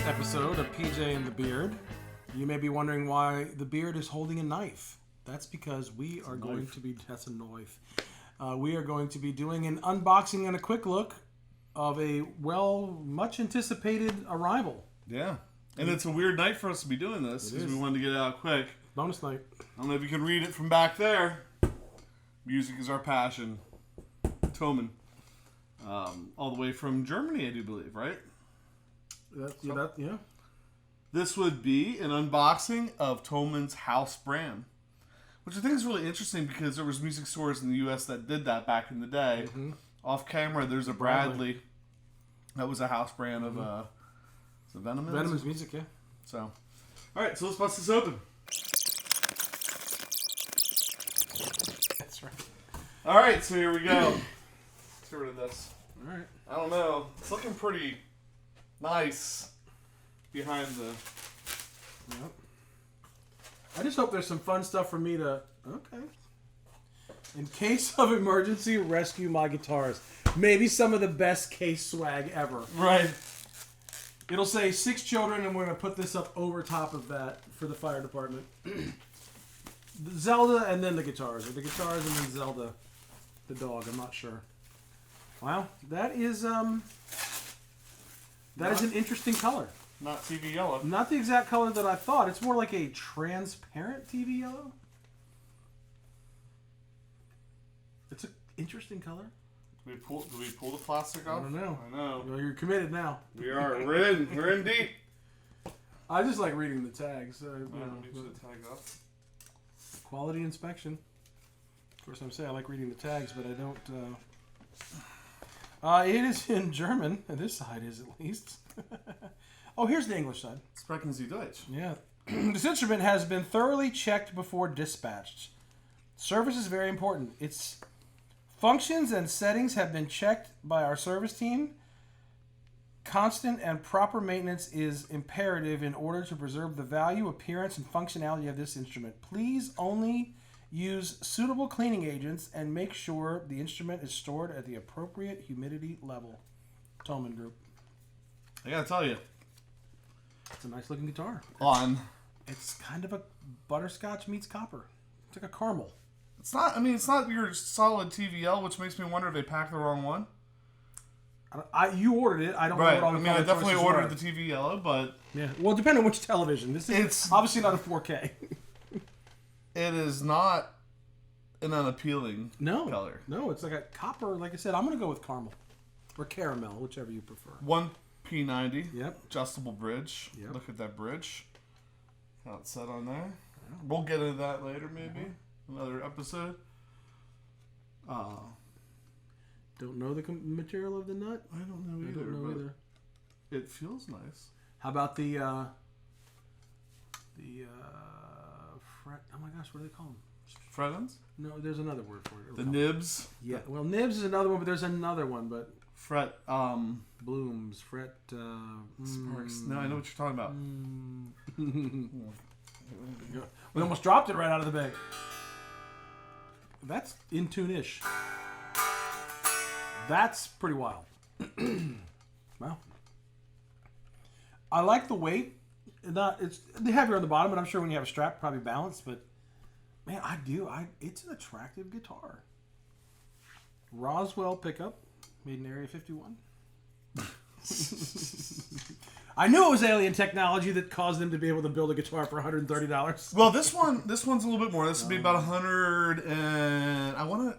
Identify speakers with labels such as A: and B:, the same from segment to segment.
A: episode of PJ and the Beard. You may be wondering why the beard is holding a knife. That's because we are going to be... That's a knife. We are going to be doing an unboxing and a quick look of a, much anticipated arrival.
B: Yeah. And it's a weird night for us to be doing this because we wanted to get it out quick.
A: Bonus night.
B: I don't know if you can read it from back there. Music is our passion. Toman. All the way from Germany, I do believe, right?
A: Yeah.
B: This would be an unboxing of Toman's house brand, which I think is really interesting because there was music stores in the U.S. that did that back in the day. Mm-hmm. Off camera, there's a Bradley. That was a house brand of Venom's
A: music, yeah.
B: So, all right, so let's bust this open.
A: That's right.
B: All right, so here we go. Let's get rid of this.
A: All right.
B: I don't know. It's looking pretty nice behind the...
A: Yep. I just hope there's some fun stuff for me to... Okay. In case of emergency, rescue my guitars. Maybe some of the best case swag ever.
B: Right.
A: It'll say 6 children, and we're going to put this up over top of that for the fire department. Zelda and then the guitars. Or the guitars and then Zelda, the dog. I'm not sure. Wow. That is an interesting color.
B: Not TV yellow.
A: Not the exact color that I thought. It's more like a transparent TV yellow. It's an interesting color.
B: Do we pull the plastic off?
A: I don't know.
B: I know.
A: Well, you're committed now.
B: We are. We're in deep.
A: I just like reading the tags.
B: The tag off.
A: Quality inspection. Of course, I'm saying I like reading the tags, but I don't... it is in German. This side is, at least. Oh, here's the English side.
B: Sprechen Sie Deutsch.
A: Yeah. This instrument has been thoroughly checked before dispatched. Service is very important. Its functions and settings have been checked by our service team. Constant and proper maintenance is imperative in order to preserve the value, appearance, and functionality of this instrument. Please only use suitable cleaning agents and make sure the instrument is stored at the appropriate humidity level. Toman Group.
B: I gotta tell you.
A: It's a nice looking guitar. It's kind of a butterscotch meets copper. It's like a caramel.
B: It's not your solid TVL, which makes me wonder if they packed the wrong one.
A: You ordered it. I don't know what all the
B: I definitely ordered the TV yellow, but...
A: Yeah. Well, depending on which television. It's obviously not a 4K.
B: It is not an unappealing color.
A: No, it's like a copper. Like I said, I'm going to go with caramel. Or caramel, whichever you prefer.
B: 1P90.
A: Yep.
B: Adjustable bridge.
A: Yep.
B: Look at that bridge. How it's set on there. Yeah. We'll get into that later, maybe. Another episode.
A: Don't know the material of the nut?
B: I don't know either. It feels nice.
A: How about the fret? Oh my gosh, what do they call them?
B: Fret ends?
A: No, there's another word for it.
B: The nibs?
A: Yeah, well, nibs is another one, but there's another one, but...
B: Fret,
A: blooms, fret,
B: sparks. No, I know what you're talking about.
A: We almost dropped it right out of the bag. That's in tune-ish. That's pretty wild. Wow. I like the weight. It's heavier on the bottom, but I'm sure when you have a strap, probably balanced. But man, it's an attractive guitar. Roswell pickup, made in Area 51. I knew it was alien technology that caused them to be able to build a guitar for $130.
B: Well, this one's a little bit more. This would be about 100, and I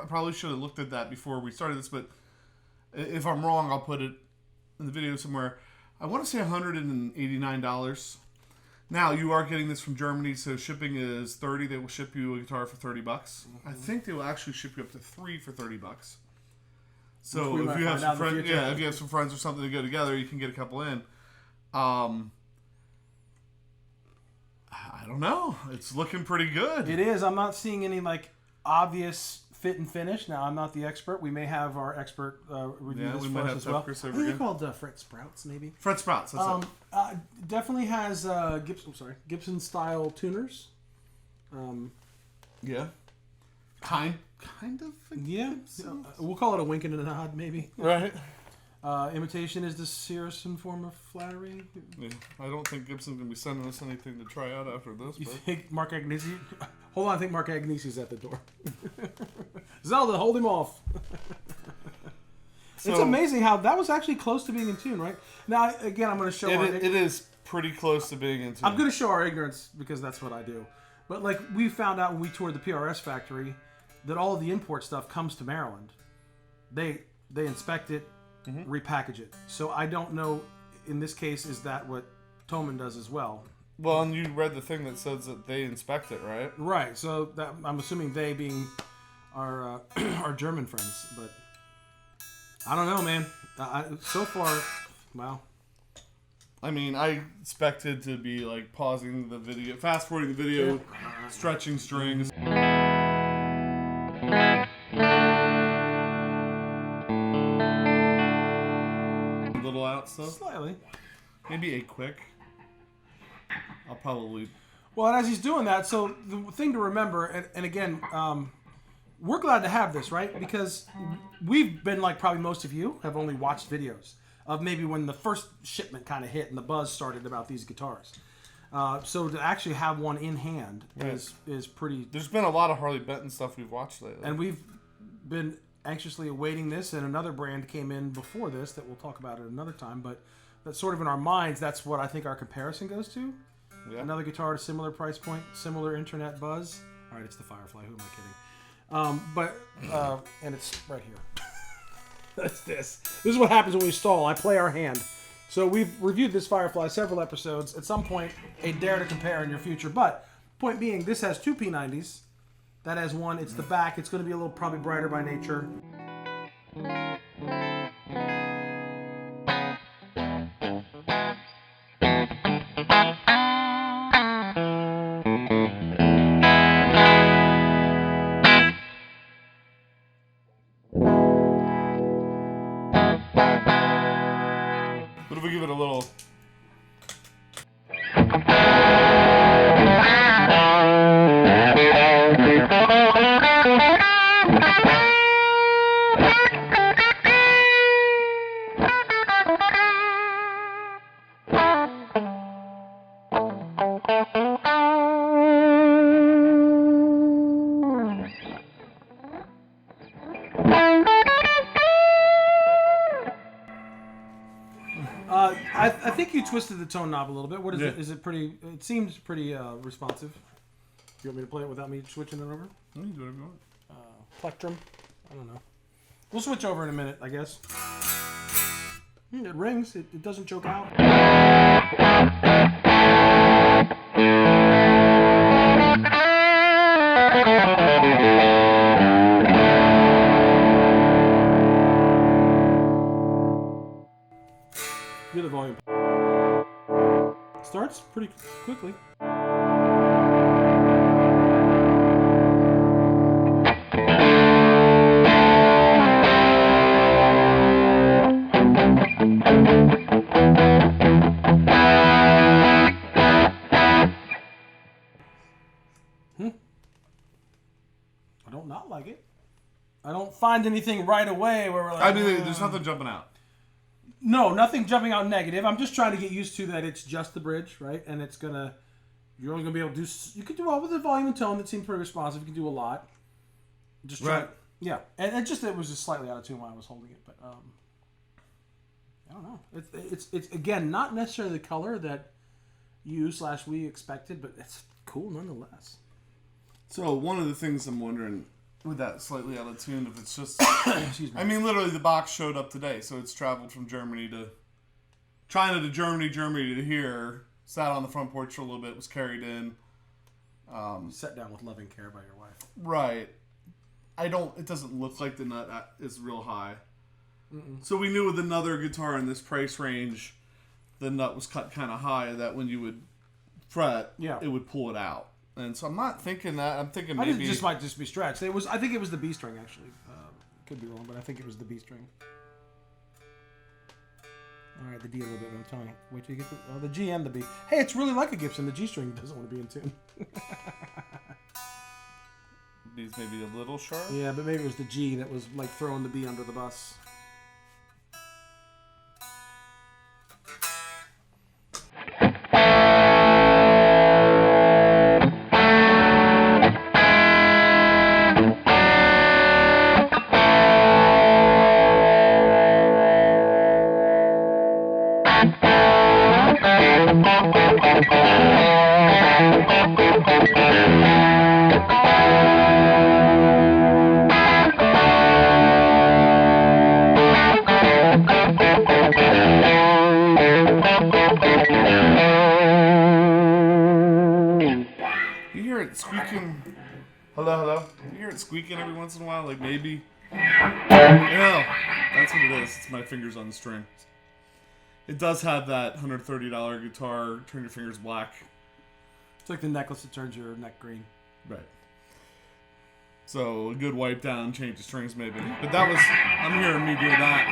B: probably should have looked at that before we started this, but if I'm wrong, I'll put it in the video somewhere. I want to say $189. Now, you are getting this from Germany, so shipping is $30. They will ship you a guitar for $30. Mm-hmm. I think they will actually ship you up to 3 for $30. So if you have some friends, if you have some friends or something to go together, you can get a couple in. I don't know. It's looking pretty good.
A: It is. I'm not seeing any obvious fit and finish. Now, I'm not the expert. We may have our expert review this for us as well. Chris over again. Called Fret Sprouts, maybe.
B: Fret Sprouts. That's it.
A: Definitely has Gibson style tuners.
B: Yeah. Kind of.
A: Yeah. We'll call it a wink and a nod, maybe.
B: Right.
A: Imitation is the seriously form of flattery.
B: Yeah, I don't think Gibson's going to be sending us anything to try out after this.
A: You think Mark Agnesi? Hold on, I think Mark Agnesi's at the door. Zelda, hold him off. It's amazing how that was actually close to being in tune, right? Now, again, I'm going to show
B: it is pretty close to being in tune.
A: I'm going to show our ignorance because that's what I do. But like we found out when we toured the PRS factory that all of the import stuff comes to Maryland. They inspect it, repackage it. So I don't know, in this case, is that what Thomann does as well?
B: Well, and you read the thing that says that they inspect it, right?
A: Right. So that I'm assuming they being our our German friends, but I don't know, man. So far, wow.
B: I mean, I expected to be like pausing the video, fast forwarding the video, stretching strings. Little out stuff.
A: Slightly.
B: Maybe a quick. I'll probably.
A: Well, and as he's doing that, so the thing to remember, and again, we're glad to have this, right? Because we've been like probably most of you have only watched videos of maybe when the first shipment kind of hit and the buzz started about these guitars. So to actually have one in hand is pretty...
B: There's been a lot of Harley Benton stuff we've watched lately.
A: And we've been anxiously awaiting this, and another brand came in before this that we'll talk about at another time, but that's sort of in our minds, that's what I think our comparison goes to. Yeah. Another guitar at a similar price point, similar internet buzz. All right, it's the Firefly. Who am I kidding? And it's right here. That's this. This is what happens when we stall. I play our hand. So we've reviewed this Firefly several episodes. At some point, a dare to compare in your future. But point being, this has two P90s. That has one. It's the back. It's going to be a little probably brighter by nature.
B: What if we give it a little...
A: I think you twisted the tone knob a little bit. What is it? Is it pretty? It seems pretty responsive. You want me to play it without me switching it over?
B: You do whatever you want.
A: Plectrum? I don't know. We'll switch over in a minute, I guess. It rings. It doesn't choke out. Hear the volume. Starts pretty quickly. I don't not like it. I don't find anything right away where we're like...
B: I mean, there's nothing jumping out.
A: No, nothing jumping out negative. I'm just trying to get used to that it's just the bridge, right? And it's going to... You're only going to be able to do... You can do all with the volume and tone that seemed pretty responsive. You can do a lot. Just try...
B: Right.
A: Yeah. And it was just slightly out of tune while I was holding it. But, I don't know. It's again, not necessarily the color that we expected, but it's cool nonetheless.
B: So, one of the things I'm wondering... With that slightly out of tune, if it's just...
A: Excuse me.
B: I mean, literally, the box showed up today, so it's traveled from Germany to... China to Germany, Germany to here. Sat on the front porch for a little bit, was carried in.
A: Set down with loving care by your wife.
B: Right. It doesn't look like the nut is real high. Mm-mm. So we knew with another guitar in this price range, the nut was cut kind of high, that when you would fret, it would pull it out. And so I'm not thinking that. I'm thinking maybe...
A: It just might just be stretched. I think it was the B string, actually. Could be wrong, but I think it was the B string. All right, the D a little bit, but I'm telling you. Wait till you get the G and the B. Hey, it's really like a Gibson. The G string doesn't want to be in tune.
B: B's maybe a little sharp?
A: Yeah, but maybe it was the G that was like throwing the B under the bus.
B: Hello, hello. You hear it squeaking every once in a while? Like maybe? No, that's what it is. It's my fingers on the string. It does have that $130 guitar, turn your fingers black.
A: It's like the necklace that turns your neck green.
B: Right. So a good wipe down, change the strings maybe. But that was, I'm hearing me doing that.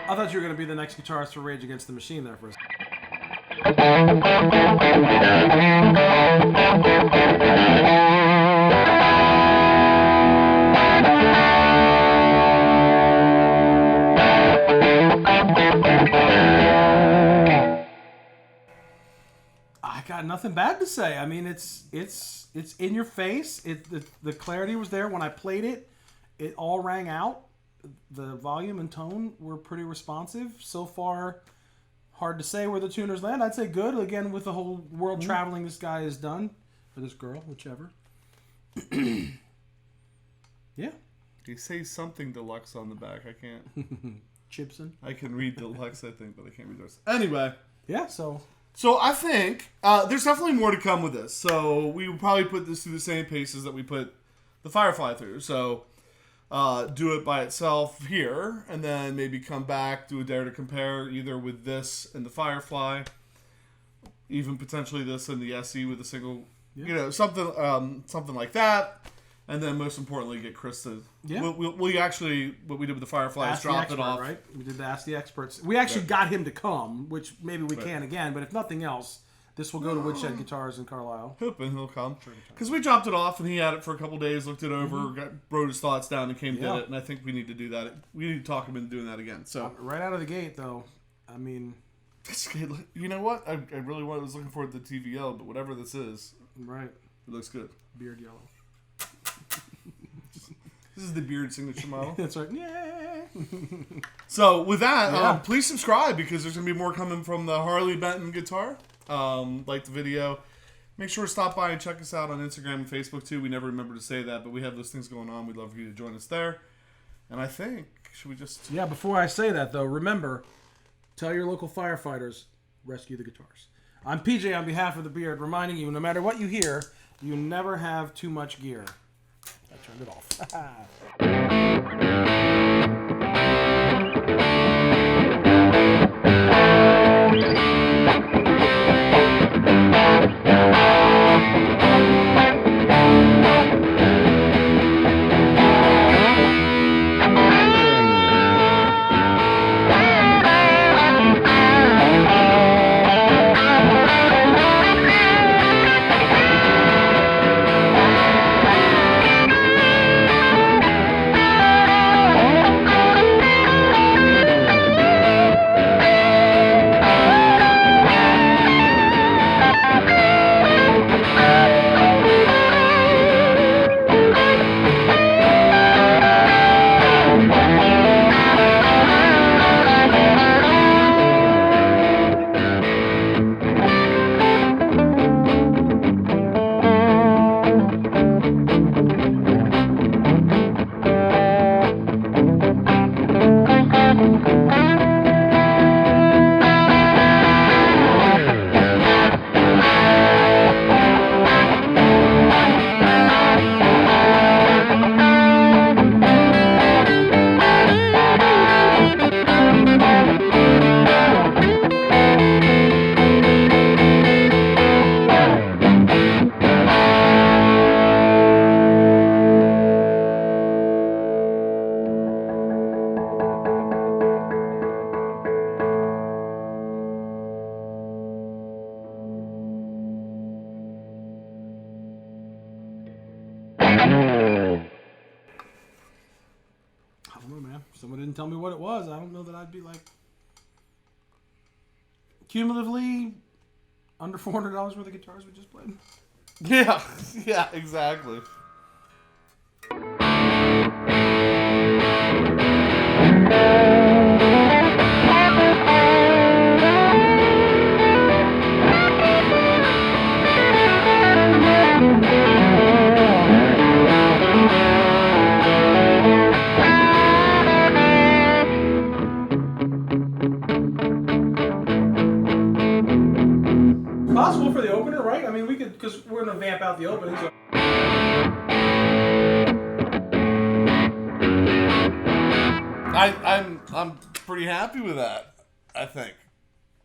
A: I thought you were going to be the next guitarist for Rage Against the Machine there for a second. I got nothing bad to say. I mean, it's in your face. The clarity was there when I played it. It all rang out. The volume and tone were pretty responsive. So far, hard to say where the tuners land. I'd say good. Again, with the whole world traveling this guy has done, or this girl, whichever. Yeah.
B: They say something deluxe on the back. I can't.
A: Chipson.
B: I can read deluxe, I think, but I can't read those. Anyway.
A: Yeah, so
B: I think there's definitely more to come with this. So we would probably put this through the same paces that we put the Firefly through. So do it by itself here, and then maybe come back, do a Dare to Compare either with this and the Firefly, even potentially this and the SE with a single, something like that. And then most importantly, get Chris to... Yeah. We actually, what we did with the Firefly is drop it off.
A: Right? We did the Ask the Experts. We actually got him to come, which maybe we can again, but if nothing else, this will go to Woodshed Guitars in Carlisle.
B: Hoping he'll come. Because we dropped it off and he had it for a couple days, looked it over, wrote his thoughts down and did it. And I think we need to do that. We need to talk him into doing that again. So
A: right out of the gate, though, I mean...
B: You know what? I really was looking forward to the TVL, but whatever this is,
A: right,
B: it looks good.
A: Beard yellow.
B: This is the beard signature model.
A: That's right. Yeah.
B: So with that, please subscribe because there's going to be more coming from the Harley Benton guitar. Like the video. Make sure to stop by and check us out on Instagram and Facebook too. We never remember to say that, but we have those things going on. We'd love for you to join us there. And I think, should we just...
A: Yeah, before I say that though, remember, tell your local firefighters, rescue the guitars. I'm PJ on behalf of the Beard, reminding you, no matter what you hear, you never have too much gear. I turned it Someone didn't tell me what it was. I don't know that I'd be like cumulatively under $400 worth of guitars we just played.
B: Yeah, exactly.
A: possible for the opener, right? I mean, we could, because we're going to vamp out the opening. So.
B: I'm pretty happy with that, I think.